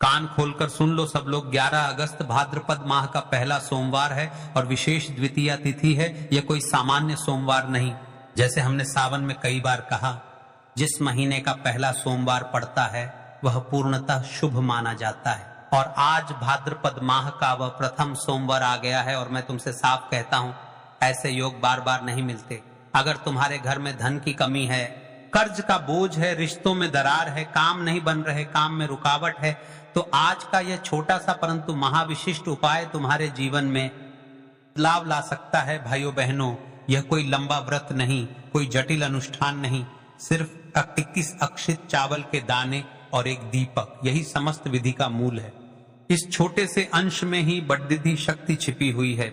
कान खोलकर सुन लो सब लोग, 11 अगस्त भाद्रपद माह का पहला सोमवार है और विशेष द्वितीया तिथि है। यह कोई सामान्य सोमवार नहीं। जैसे हमने सावन में कई बार कहा, जिस महीने का पहला सोमवार पड़ता है वह पूर्णतः शुभ माना जाता है। और आज भाद्रपद माह का वह प्रथम सोमवार आ गया है और मैं तुमसे साफ कहता हूं, ऐसे योग बार बार नहीं मिलते। अगर तुम्हारे घर में धन की कमी है, कर्ज का बोझ है, रिश्तों में दरार है, काम नहीं बन रहे, काम में रुकावट है, तो आज का यह छोटा सा परंतु महाविशिष्ट उपाय तुम्हारे जीवन में बदलाव ला सकता है। भाइयों बहनों, यह कोई लंबा व्रत नहीं, कोई जटिल अनुष्ठान नहीं, सिर्फ 21 अक्षित चावल के दाने और एक दीपक, यही समस्त विधि का मूल है। इस छोटे से अंश में ही बड़ी शक्ति छिपी हुई है,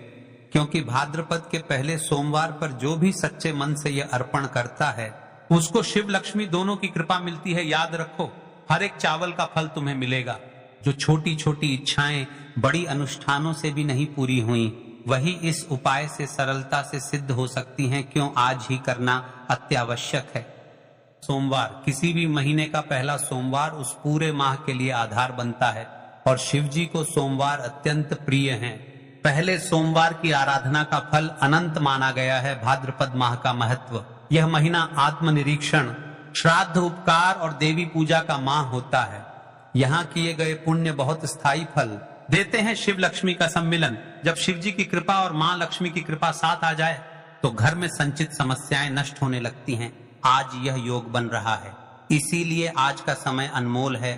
क्योंकि भाद्रपद के पहले सोमवार पर जो भी सच्चे मन से यह अर्पण करता है उसको शिव लक्ष्मी दोनों की कृपा मिलती है। याद रखो, हर एक चावल का फल तुम्हें मिलेगा। जो छोटी छोटी इच्छाएं बड़ी अनुष्ठानों से भी नहीं पूरी हुई, वही इस उपाय से सरलता से सिद्ध हो सकती हैं। क्यों आज ही करना अत्यावश्यक है। सोमवार, किसी भी महीने का पहला सोमवार उस पूरे माह के लिए आधार बनता है और शिव जी को सोमवार अत्यंत प्रिय हैं। पहले सोमवार की आराधना का फल अनंत माना गया है। भाद्रपद माह का महत्व, यह महीना आत्मनिरीक्षण, श्राद्ध, उपकार और देवी पूजा का माह होता है। यहाँ किए गए पुण्य बहुत स्थायी फल देते हैं। शिव लक्ष्मी का सम्मिलन, जब शिव जी की कृपा और माँ लक्ष्मी की कृपा साथ आ जाए तो घर में संचित समस्याएं नष्ट होने लगती हैं। आज यह योग बन रहा है, इसीलिए आज का समय अनमोल है।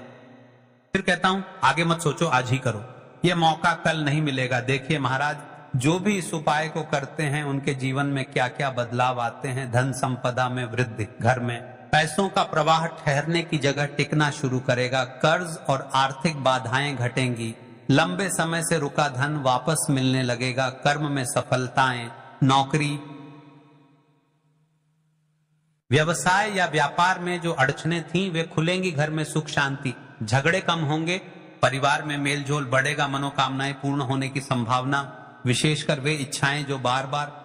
फिर कहता हूं, आगे मत सोचो, आज ही करो, यह मौका कल नहीं मिलेगा। देखिए महाराज, जो भी इस उपाय को करते हैं उनके जीवन में क्या क्या बदलाव आते हैं। धन संपदा में वृद्धि, घर में पैसों का प्रवाह ठहरने की जगह टिकना शुरू करेगा, कर्ज और आर्थिक बाधाएं घटेंगी, लंबे समय से रुका धन वापस मिलने लगेगा, कर्म में सफलताएं, नौकरी, व्यवसाय या व्यापार में जो अड़चनें थीं वे खुलेंगी, घर में सुख शांति, झगड़े कम होंगे, परिवार में मेलजोल बढ़ेगा, मनोकामनाएं पूर्ण होने की संभावना, विशेषकर वे इच्छाएं जो बार बार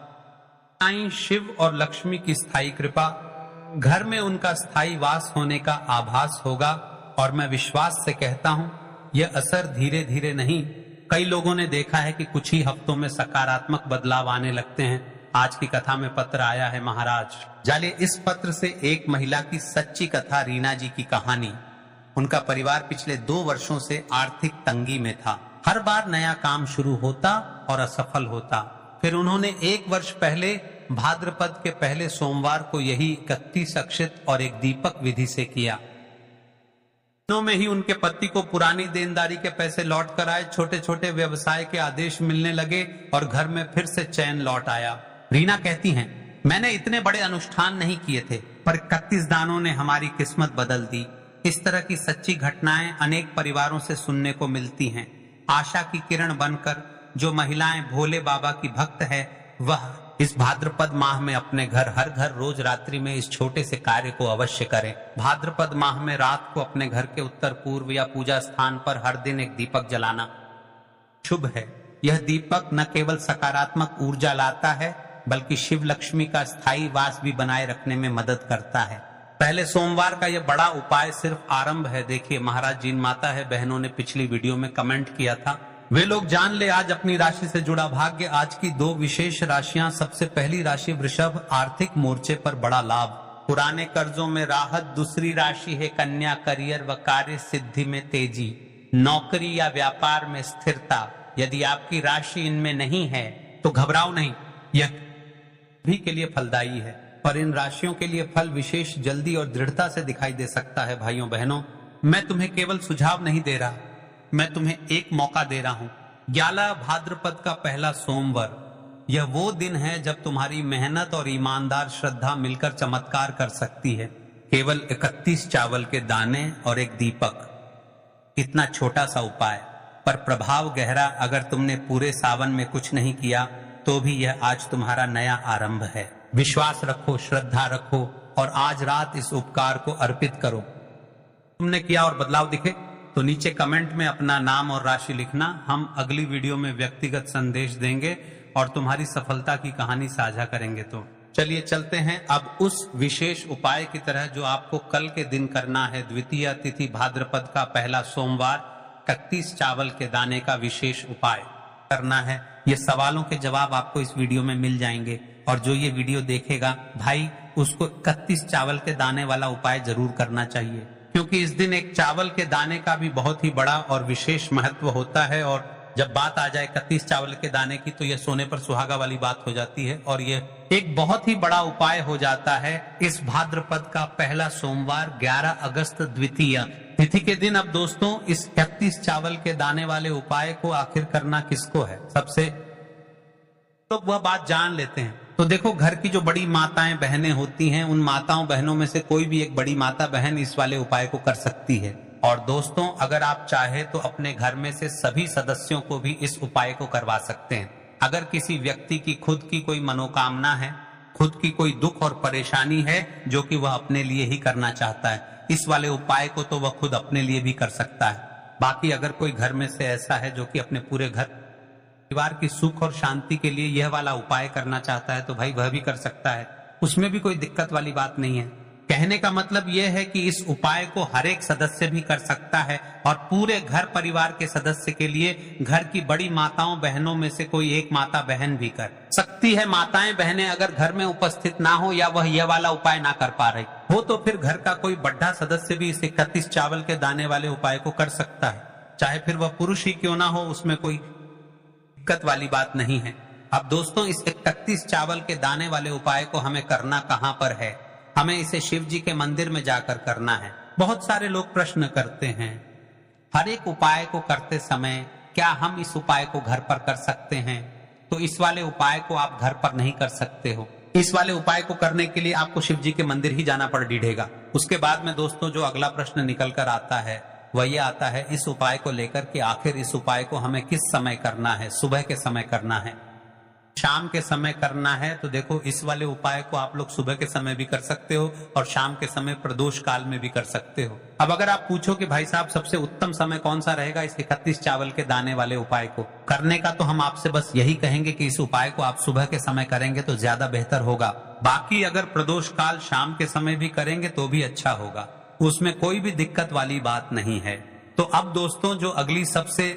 शिव और लक्ष्मी की स्थायी कृपा, घर में उनका स्थायी वास होने का आभास होगा। और मैं विश्वास से कहता हूं, यह असर धीरे धीरे नहीं, कई लोगों ने देखा है कि कुछ ही हफ्तों में सकारात्मक बदलाव आने लगते हैं। आज की कथा में पत्र आया है महाराज, जालिए इस पत्र से एक महिला की सच्ची कथा, रीना जी की कहानी। उनका परिवार पिछले 2 वर्षों से आर्थिक तंगी में था। हर बार नया काम शुरू होता और असफल होता। फिर उन्होंने 1 वर्ष पहले भाद्रपद के पहले सोमवार को यही 31 अक्षत और एक दीपक विधि से किया। दिनों में ही उनके पति को पुरानी देनदारी के पैसे लौट कर आए, छोटे छोटे व्यवसाय के आदेश मिलने लगे और घर में फिर से चैन लौट आया। रीना कहती हैं, मैंने इतने बड़े अनुष्ठान नहीं किए थे, पर 31 दानों ने हमारी किस्मत बदल दी। इस तरह की सच्ची घटनाएं अनेक परिवारों से सुनने को मिलती हैं। आशा की किरण बनकर जो महिलाएं भोले बाबा की भक्त है, वह इस भाद्रपद माह में अपने घर, हर घर रोज रात्रि में इस छोटे से कार्य को अवश्य करें। भाद्रपद माह में रात को अपने घर के उत्तर पूर्व या पूजा स्थान पर हर दिन एक दीपक जलाना शुभ है। यह दीपक न केवल सकारात्मक ऊर्जा लाता है, बल्कि शिव लक्ष्मी का स्थायी वास भी बनाए रखने में मदद करता है। पहले सोमवार का यह बड़ा उपाय सिर्फ आरंभ है। देखिए महाराज, जिन माता है बहनों ने पिछली वीडियो में कमेंट किया था, वे लोग जान ले आज अपनी राशि से जुड़ा भाग्य। आज की 2 विशेष राशियां, सबसे पहली राशि वृषभ, आर्थिक मोर्चे पर बड़ा लाभ, पुराने कर्जों में राहत। दूसरी राशि है कन्या, करियर व कार्य सिद्धि में तेजी, नौकरी या व्यापार में स्थिरता। यदि आपकी राशि इनमें नहीं है तो घबराओ नहीं, यह भी के लिए फलदायी है, पर इन राशियों के लिए फल विशेष जल्दी और दृढ़ता से दिखाई दे सकता है। भाइयों बहनों, मैं तुम्हें केवल सुझाव नहीं दे रहा, मैं तुम्हें एक मौका दे रहा हूं। 11 भाद्रपद का पहला सोमवार, यह वो दिन है जब तुम्हारी मेहनत और ईमानदार श्रद्धा मिलकर चमत्कार कर सकती है। केवल 31 चावल के दाने और एक दीपक, इतना छोटा सा उपाय, पर प्रभाव गहरा। अगर तुमने पूरे सावन में कुछ नहीं किया तो भी यह आज तुम्हारा नया आरंभ है। विश्वास रखो, श्रद्धा रखो और आज रात इस उपकार को अर्पित करो। तुमने किया और बदलाव दिखे तो नीचे कमेंट में अपना नाम और राशि लिखना। हम अगली वीडियो में व्यक्तिगत संदेश देंगे और तुम्हारी सफलता की कहानी साझा करेंगे। तो चलिए चलते हैं अब उस विशेष उपाय की तरह जो आपको कल के दिन करना है। द्वितीय तिथि भाद्रपद का पहला सोमवार 31 चावल के दाने का विशेष उपाय करना है। ये सवालों के जवाब आपको इस वीडियो में मिल जाएंगे, और जो ये वीडियो देखेगा भाई उसको 31 चावल के दाने वाला उपाय जरूर करना चाहिए, क्योंकि इस दिन एक चावल के दाने का भी बहुत ही बड़ा और विशेष महत्व होता है। और जब बात आ जाए 31 चावल के दाने की तो यह सोने पर सुहागा वाली बात हो जाती है, और ये एक बहुत ही बड़ा उपाय हो जाता है इस भाद्रपद का पहला सोमवार 11 अगस्त द्वितीय तिथि के दिन। अब दोस्तों इस 31 चावल के दाने वाले उपाय को आखिर करना किसको है, सबसे तो वह बात जान लेते हैं। तो देखो, घर की जो बड़ी माताएं बहनें होती हैं, उन माताओं बहनों में से कोई भी एक बड़ी माता बहन इस वाले उपाय को कर सकती है। और दोस्तों अगर आप चाहे तो अपने घर में से सभी सदस्यों को भी इस उपाय को करवा सकते हैं। अगर किसी व्यक्ति की खुद की कोई मनोकामना है, खुद की कोई दुख और परेशानी है जो कि वह अपने लिए ही करना चाहता है, इस वाले उपाय को तो वह खुद अपने लिए भी कर सकता है। बाकी अगर कोई घर में से ऐसा है जो कि अपने पूरे घर परिवार की सुख और शांति के लिए यह वाला उपाय करना चाहता है तो भाई वह भी कर सकता है, उसमें भी कोई दिक्कत वाली बात नहीं है। कहने का मतलब यह है कि इस उपाय को हर एक सदस्य भी कर सकता है, और पूरे घर परिवार के सदस्य के लिए घर की बड़ी माताओं बहनों में से कोई एक माता बहन भी कर सकती है। माताएं बहनें अगर घर में उपस्थित ना हो या वह यह वाला उपाय ना कर पा रही हो तो फिर घर का कोई बड़ा सदस्य भी इस 31 चावल के दाने वाले उपाय को कर सकता है, चाहे फिर वह पुरुष ही क्यों ना हो, उसमें कोई दिक्कत वाली बात नहीं है। अब दोस्तों इस 31 चावल के दाने वाले उपाय को हमें करना कहां पर है, हमें इसे शिव जी के मंदिर में जाकर करना है। बहुत सारे लोग प्रश्न करते हैं हर एक उपाय को करते समय क्या हम इस उपाय को घर पर कर सकते हैं, तो इस वाले उपाय को आप घर पर नहीं कर सकते हो। इस वाले उपाय को करने के लिए आपको शिव जी के मंदिर ही जाना पड़ डीढ़ेगा। उसके बाद में दोस्तों जो अगला प्रश्न निकल कर आता है वह ये आता है इस उपाय को लेकर कि आखिर इस उपाय को हमें किस समय करना है, सुबह के समय करना है, शाम के समय करना है। तो देखो इस वाले उपाय को आप लोग सुबह के समय भी कर सकते हो और शाम के समय प्रदोष काल में भी कर सकते हो। अब अगर आप पूछो कि भाई साहब सबसे उत्तम समय कौन सा रहेगा इस 31 चावल के दाने वाले उपाय को करने का, तो हम आपसे बस यही कहेंगे कि इस उपाय को आप सुबह के समय करेंगे तो ज्यादा बेहतर होगा। बाकी अगर प्रदोष काल शाम के समय भी करेंगे तो भी अच्छा होगा, उसमें कोई भी दिक्कत वाली बात नहीं है। तो अब दोस्तों जो अगली सबसे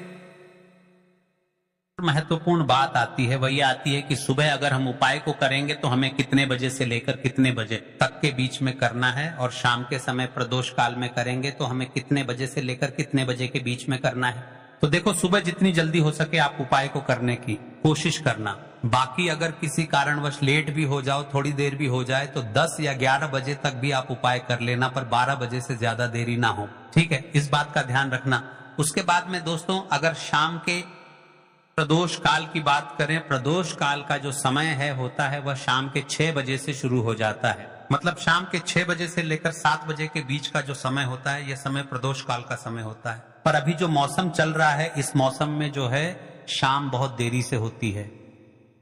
महत्वपूर्ण बात आती है वह ये आती है कि सुबह अगर हम उपाय को करेंगे तो हमें कितने बजे से लेकर कितने बजे तक के बीच में करना है, और शाम के समय प्रदोष काल में करेंगे तो हमें कितने बजे से लेकर कितने बजे के बीच में करना है। तो देखो सुबह जितनी जल्दी हो सके आप उपाय को करने की कोशिश करना। बाकी अगर किसी कारणवश लेट भी हो जाओ, थोड़ी देर भी हो जाए तो 10 या 11 बजे तक भी आप उपाय कर लेना, पर 12 बजे से ज्यादा देरी ना हो, ठीक है, इस बात का ध्यान रखना। उसके बाद में दोस्तों अगर शाम के प्रदोष काल की बात करें, प्रदोष काल का जो समय है होता है वह शाम के 6 बजे से शुरू हो जाता है। मतलब शाम के 6 बजे से लेकर 7 बजे के बीच का जो समय होता है यह समय प्रदोष काल का समय होता है। पर अभी जो मौसम चल रहा है इस मौसम में जो है शाम बहुत देरी से होती है,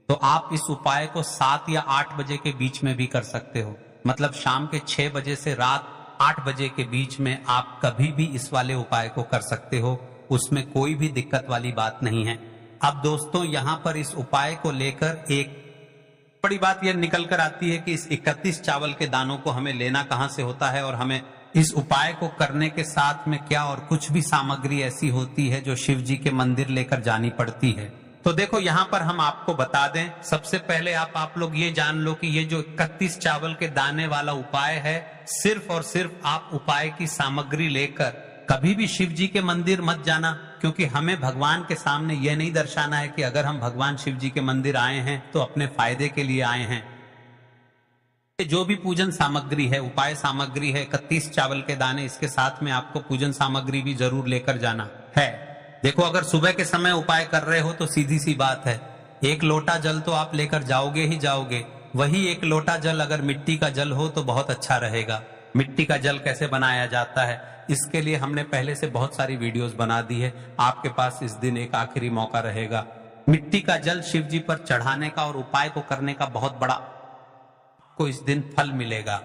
तो आप इस उपाय को 7 या 8 बजे के बीच में भी कर सकते हो। मतलब शाम के 6 बजे से रात 8 बजे के बीच में आप कभी भी इस वाले उपाय को कर सकते हो, उसमें कोई भी दिक्कत वाली बात नहीं है। अब दोस्तों यहाँ पर इस उपाय को लेकर एक बड़ी बात यह निकल कर आती है कि इस 31 चावल के दानों को हमें लेना कहाँ से होता है, और हमें इस उपाय को करने के साथ में क्या और कुछ भी सामग्री ऐसी होती है जो शिव जी के मंदिर लेकर जानी पड़ती है। तो देखो यहाँ पर हम आपको बता दें, सबसे पहले आप लोग ये जान लो कि ये जो 31 चावल के दाने वाला उपाय है, सिर्फ और सिर्फ आप उपाय की सामग्री लेकर कभी भी शिव जी के मंदिर मत जाना, क्योंकि हमें भगवान के सामने यह नहीं दर्शाना है कि अगर हम भगवान शिव जी के मंदिर आए हैं तो अपने फायदे के लिए आए हैं। जो भी पूजन सामग्री है, उपाय सामग्री है, 31 चावल के दाने, इसके साथ में आपको पूजन सामग्री भी जरूर लेकर जाना है। देखो अगर सुबह के समय उपाय कर रहे हो तो सीधी सी बात है, 1 लोटा जल तो आप लेकर जाओगे ही जाओगे। वही 1 लोटा जल अगर मिट्टी का जल हो तो बहुत अच्छा रहेगा। मिट्टी का जल कैसे बनाया जाता है इसके लिए हमने पहले से बहुत सारी वीडियोस बना दी है, आपके पास इस दिन एक आखिरी मौका रहेगा। मिट्टी का जल शिव जी पर चढ़ाने का और उपाय को करने का बहुत बड़ा को इस दिन फल मिलेगा।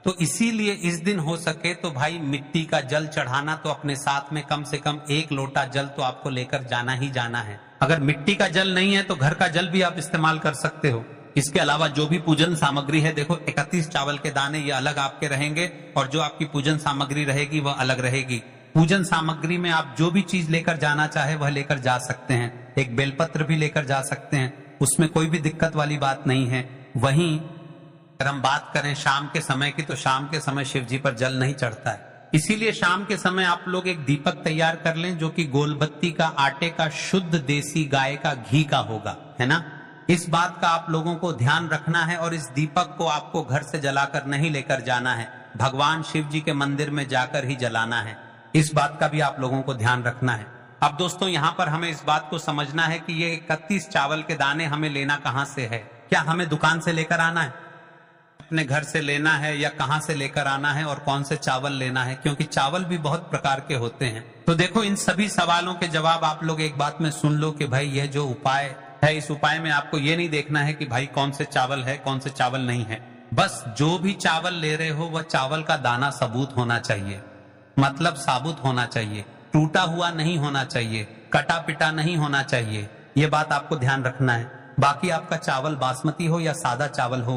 तो इसीलिए इस दिन हो सके तो भाई मिट्टी का जल चढ़ाना तो अपने साथ में कम से कम 1 लोटा जल तो आपको लेकर जाना ही जाना है। अगर मिट्टी का जल नहीं है तो घर का जल भी आप इस्तेमाल कर सकते हो। इसके अलावा जो भी पूजन सामग्री है, देखो 31 चावल के दाने ये अलग आपके रहेंगे और जो आपकी पूजन सामग्री रहेगी वह अलग रहेगी। पूजन सामग्री में आप जो भी चीज लेकर जाना चाहे वह लेकर जा सकते हैं। एक बेलपत्र भी लेकर जा सकते हैं, उसमें कोई भी दिक्कत वाली बात नहीं है। वहीं अगर हम बात करें शाम के समय की, तो शाम के समय शिव जी पर जल नहीं चढ़ता है, इसीलिए शाम के समय आप लोग एक दीपक तैयार कर लें जो कि गोलबत्ती का, आटे का, शुद्ध देसी गाय का घी का होगा, है ना। इस बात का आप लोगों को ध्यान रखना है और इस दीपक को आपको घर से जलाकर नहीं लेकर जाना है, भगवान शिव जी के मंदिर में जाकर ही जलाना है। इस बात का भी आप लोगों को ध्यान रखना है। अब दोस्तों यहाँ पर हमें इस बात को समझना है कि ये 31 चावल के दाने हमें लेना कहाँ से है। क्या हमें दुकान से लेकर आना है, अपने घर से लेना है, या कहां से लेकर आना है और कौन से चावल लेना है, क्योंकि चावल भी बहुत प्रकार के होते हैं। तो देखो, इन सभी सवालों के जवाब आप लोग एक बात में सुन लो कि भाई यह जो उपाय है, इस उपाय में आपको ये नहीं देखना है कि भाई कौन से चावल है कौन से चावल नहीं है। बस जो भी चावल ले रहे हो वह चावल का दाना सबूत होना चाहिए, मतलब साबुत होना चाहिए, टूटा हुआ नहीं होना चाहिए, कटा पिटा नहीं होना चाहिए। ये बात आपको ध्यान रखना है। बाकी आपका चावल बासमती हो या सादा चावल हो,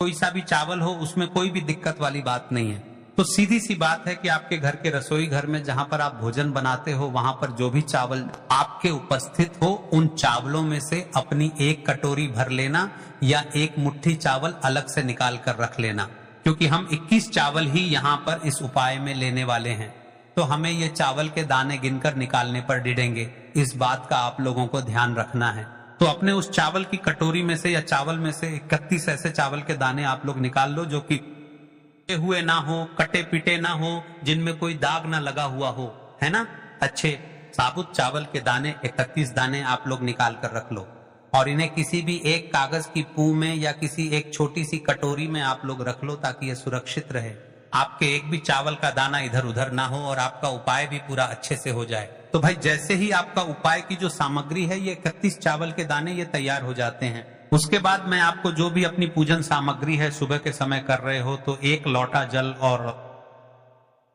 कोई सा भी चावल हो, उसमें कोई भी दिक्कत वाली बात नहीं है। तो सीधी सी बात है कि आपके घर के रसोई घर में जहां पर आप भोजन बनाते हो, वहां पर जो भी चावल आपके उपस्थित हो, उन चावलों में से अपनी एक कटोरी भर लेना या एक मुट्ठी चावल अलग से निकाल कर रख लेना, क्योंकि हम 21 चावल ही यहाँ पर इस उपाय में लेने वाले हैं। तो हमें ये चावल के दाने गिनकर निकालने पर डिडेंगे। इस बात का आप लोगों को ध्यान रखना है। तो अपने उस चावल की कटोरी में से या चावल में से 31 ऐसे चावल के दाने आप लोग निकाल लो जो कि हुए ना हो, कटे पिटे ना हो, जिनमें कोई दाग ना लगा हुआ हो, है ना। अच्छे साबुत चावल के दाने 31 दाने आप लोग निकाल कर रख लो और इन्हें किसी भी एक कागज की पू में या किसी एक छोटी सी कटोरी में आप लोग रख लो, ताकि यह सुरक्षित रहे, आपके एक भी चावल का दाना इधर उधर ना हो और आपका उपाय भी पूरा अच्छे से हो जाए। तो भाई जैसे ही आपका उपाय की जो सामग्री है, ये 31 चावल के दाने ये तैयार हो जाते हैं, उसके बाद मैं आपको जो भी अपनी पूजन सामग्री है सुबह के समय कर रहे हो, तो 1 लोटा जल और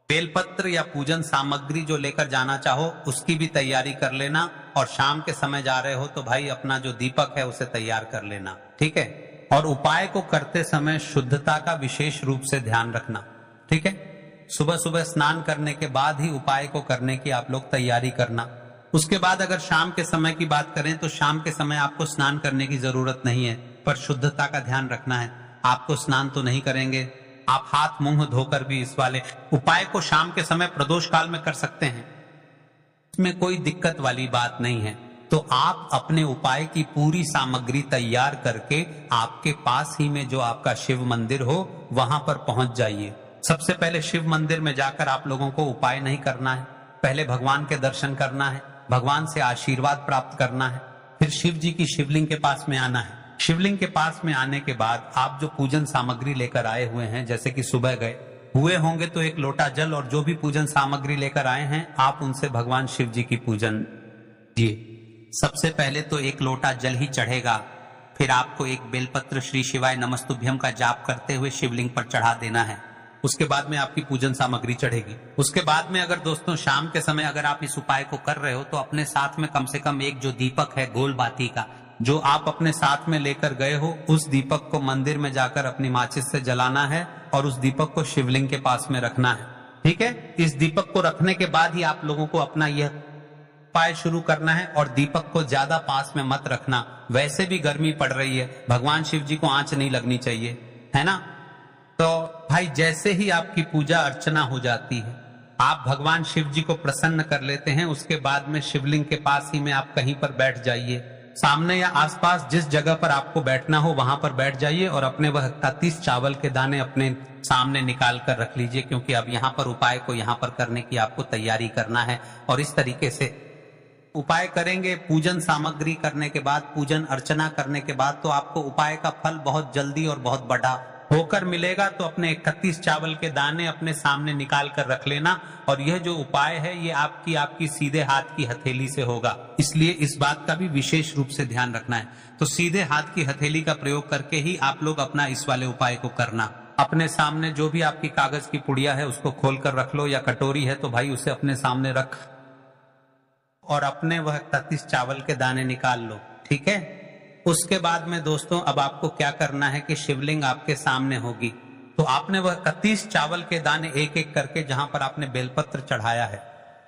बेलपत्र या पूजन सामग्री जो लेकर जाना चाहो उसकी भी तैयारी कर लेना। और शाम के समय जा रहे हो तो भाई अपना जो दीपक है उसे तैयार कर लेना, ठीक है। और उपाय को करते समय शुद्धता का विशेष रूप से ध्यान रखना, ठीक है। सुबह सुबह स्नान करने के बाद ही उपाय को करने की आप लोग तैयारी करना। उसके बाद अगर शाम के समय की बात करें तो शाम के समय आपको स्नान करने की जरूरत नहीं है, पर शुद्धता का ध्यान रखना है। आपको स्नान तो नहीं करेंगे, आप हाथ मुंह धोकर भी इस वाले उपाय को शाम के समय प्रदोष काल में कर सकते हैं, इसमें कोई दिक्कत वाली बात नहीं है। तो आप अपने उपाय की पूरी सामग्री तैयार करके आपके पास ही में जो आपका शिव मंदिर हो वहां पर पहुंच जाइए। सबसे पहले शिव मंदिर में जाकर आप लोगों को उपाय नहीं करना है, पहले भगवान के दर्शन करना है, भगवान से आशीर्वाद प्राप्त करना है, फिर शिव जी की शिवलिंग के पास में आना है। शिवलिंग के पास में आने के बाद आप जो पूजन सामग्री लेकर आए हुए हैं, जैसे कि सुबह गए हुए होंगे तो 1 लोटा जल और जो भी पूजन सामग्री लेकर आए हैं आप उनसे भगवान शिव जी की पूजन कीजिए। सबसे पहले तो 1 लोटा जल ही चढ़ेगा, फिर आपको एक बेलपत्र श्री शिवाय नमस्तुभ्यम का जाप करते हुए शिवलिंग पर चढ़ा देना है। उसके बाद में आपकी पूजन सामग्री चढ़ेगी। उसके बाद में अगर दोस्तों शाम के समय अगर आप इस उपाय को कर रहे हो तो अपने साथ में कम से कम एक जो दीपक है गोल बाती का, जो आप अपने साथ में लेकर गए हो, उस दीपक को मंदिर में जाकर अपनी माचिस से जलाना है और उस दीपक को शिवलिंग के पास में रखना है, ठीक है। इस दीपक को रखने के बाद ही आप लोगों को अपना यह उपाय शुरू करना है और दीपक को ज्यादा पास में मत रखना। वैसे भी गर्मी पड़ रही है, भगवान शिव जी को आंच नहीं लगनी चाहिए, है ना। तो भाई जैसे ही आपकी पूजा अर्चना हो जाती है, आप भगवान शिव जी को प्रसन्न कर लेते हैं, उसके बाद में शिवलिंग के पास ही में आप कहीं पर बैठ जाइए, सामने या आसपास जिस जगह पर आपको बैठना हो वहां पर बैठ जाइए और अपने वह 31 चावल के दाने अपने सामने निकाल कर रख लीजिए, क्योंकि अब यहाँ पर उपाय को यहाँ पर करने की आपको तैयारी करना है। और इस तरीके से उपाय करेंगे, पूजन सामग्री करने के बाद, पूजन अर्चना करने के बाद, तो आपको उपाय का फल बहुत जल्दी और बहुत बड़ा होकर मिलेगा। तो अपने 31 चावल के दाने अपने सामने निकाल कर रख लेना। और यह जो उपाय है ये आपकी सीधे हाथ की हथेली से होगा, इसलिए इस बात का भी विशेष रूप से ध्यान रखना है। तो सीधे हाथ की हथेली का प्रयोग करके ही आप लोग अपना इस वाले उपाय को करना। अपने सामने जो भी आपकी कागज की पुड़िया है उसको खोल कर रख लो, या कटोरी है तो भाई उसे अपने सामने रख और अपने वह 31 चावल के दाने निकाल लो, ठीक है। उसके बाद में दोस्तों अब आपको क्या करना है कि शिवलिंग आपके सामने होगी, तो आपने वह 31 चावल के दाने एक एक करके जहां पर आपने बेलपत्र चढ़ाया है,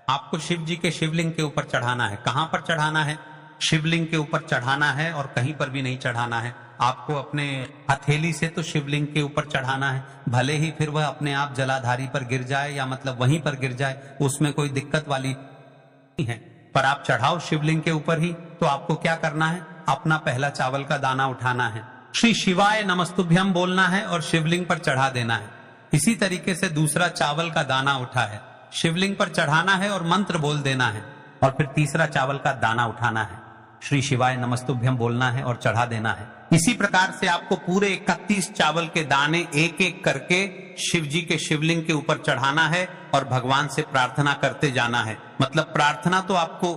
आपको शिव जी के शिवलिंग के ऊपर चढ़ाना है। कहां पर चढ़ाना है? शिवलिंग के ऊपर चढ़ाना है और कहीं पर भी नहीं चढ़ाना है। आपको अपने हथेली से तो शिवलिंग के ऊपर चढ़ाना है, भले ही फिर वह अपने आप जलाधारी पर गिर जाए या मतलब वहीं पर गिर जाए, उसमें कोई दिक्कत वाली नहीं है, पर आप चढ़ाओ शिवलिंग के ऊपर ही। तो आपको क्या करना है? अपना पहला चावल का दाना उठाना है, श्री शिवाय नमस्तुभ्यम बोलना है और शिवलिंग पर चढ़ा देना है। इसी तरीके से दूसरा चावल का दाना उठा है, शिवलिंग पर चढ़ाना है और मंत्र बोल देना है। और फिर तीसरा चावल का दाना उठाना है, श्री शिवाय नमस्तुभ्यम बोलना है और चढ़ा देना है। इसी प्रकार से आपको पूरे 31 चावल के दाने एक एक करके शिव जी के शिवलिंग के ऊपर चढ़ाना है और भगवान से प्रार्थना करते जाना है। मतलब प्रार्थना तो आपको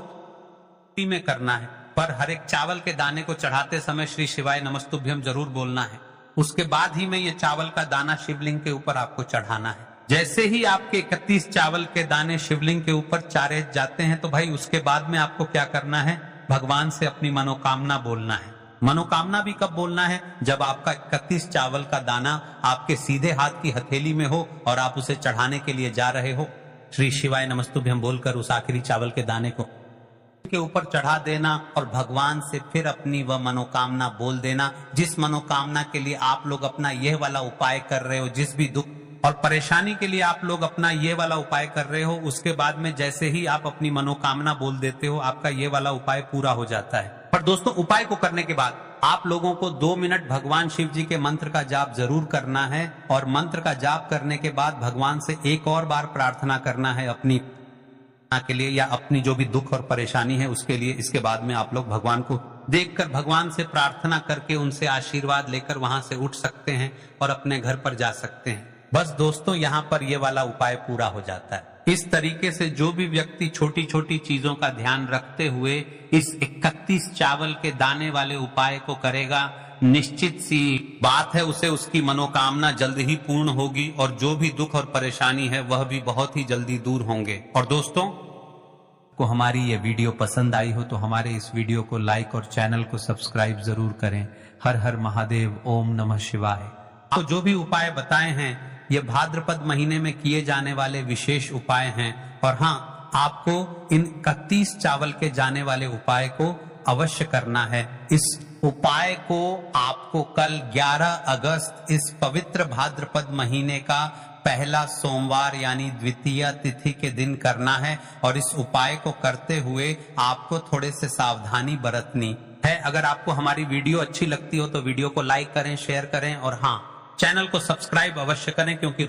में करना है, पर हर एक चावल के दाने को चढ़ाते समय श्री शिवाय नमस्तुभ्यम जरूर बोलना है। उसके बाद ही में ये चावल का दाना शिवलिंग के ऊपर आपको चढ़ाना है। जैसे ही आपके 31 चावल के दाने शिवलिंग के ऊपर चारे जाते हैं तो भाई उसके बाद में आपको क्या करना है? भगवान से अपनी मनोकामना बोलना है। मनोकामना भी कब बोलना है? जब आपका 31 चावल का दाना आपके सीधे हाथ की हथेली में हो और आप उसे चढ़ाने के लिए जा रहे हो। श्री शिवाय नमस्तुभ्यम बोलकर उस आखिरी चावल के दाने को के ऊपर चढ़ा देना और भगवान से फिर अपनी वह मनोकामना बोल देना, जिस मनोकामना के लिए आप लोग अपना यह वाला उपाय कर रहे हो, जिस भी दुख और परेशानी के लिए आप लोग अपना ये वाला उपाय कर रहे हो, उसके बाद में जैसे ही आप अपनी मनोकामना बोल देते हो, आपका ये वाला उपाय पूरा हो जाता है। पर दोस्तों, उपाय को करने के बाद आप लोगों को 2 मिनट भगवान शिव जी के मंत्र का जाप जरूर करना है और मंत्र का जाप करने के बाद भगवान से एक और बार प्रार्थना करना है अपनी के लिए या अपनी जो भी दुख और परेशानी है उसके लिए। इसके बाद में आप लोग भगवान को देखकर भगवान से प्रार्थना करके उनसे आशीर्वाद लेकर वहां से उठ सकते हैं और अपने घर पर जा सकते हैं। बस दोस्तों, यहाँ पर ये वाला उपाय पूरा हो जाता है। इस तरीके से जो भी व्यक्ति छोटी छोटी चीजों का ध्यान रखते हुए इस 31 चावल के दाने वाले उपाय को करेगा, निश्चित सी बात है उसे उसकी मनोकामना जल्द ही पूर्ण होगी और जो भी दुख और परेशानी है वह भी बहुत ही जल्दी दूर होंगे। और दोस्तों को हमारी ये वीडियो पसंद आई हो तो हमारे इस वीडियो को लाइक और चैनल को सब्सक्राइब जरूर करें। हर हर महादेव, ओम नमः शिवाय। तो जो भी उपाय बताए हैं ये भाद्रपद महीने में किए जाने वाले विशेष उपाय हैं। और हाँ, आपको इन 31 चावल के जाने वाले उपाय को अवश्य करना है। इस उपाय को आपको कल 11 अगस्त इस पवित्र भाद्रपद महीने का पहला सोमवार यानी द्वितीय तिथि के दिन करना है। और इस उपाय को करते हुए आपको थोड़े से सावधानी बरतनी है। अगर आपको हमारी वीडियो अच्छी लगती हो तो वीडियो को लाइक करें, शेयर करें और हाँ, चैनल को सब्सक्राइब अवश्य करें, क्योंकि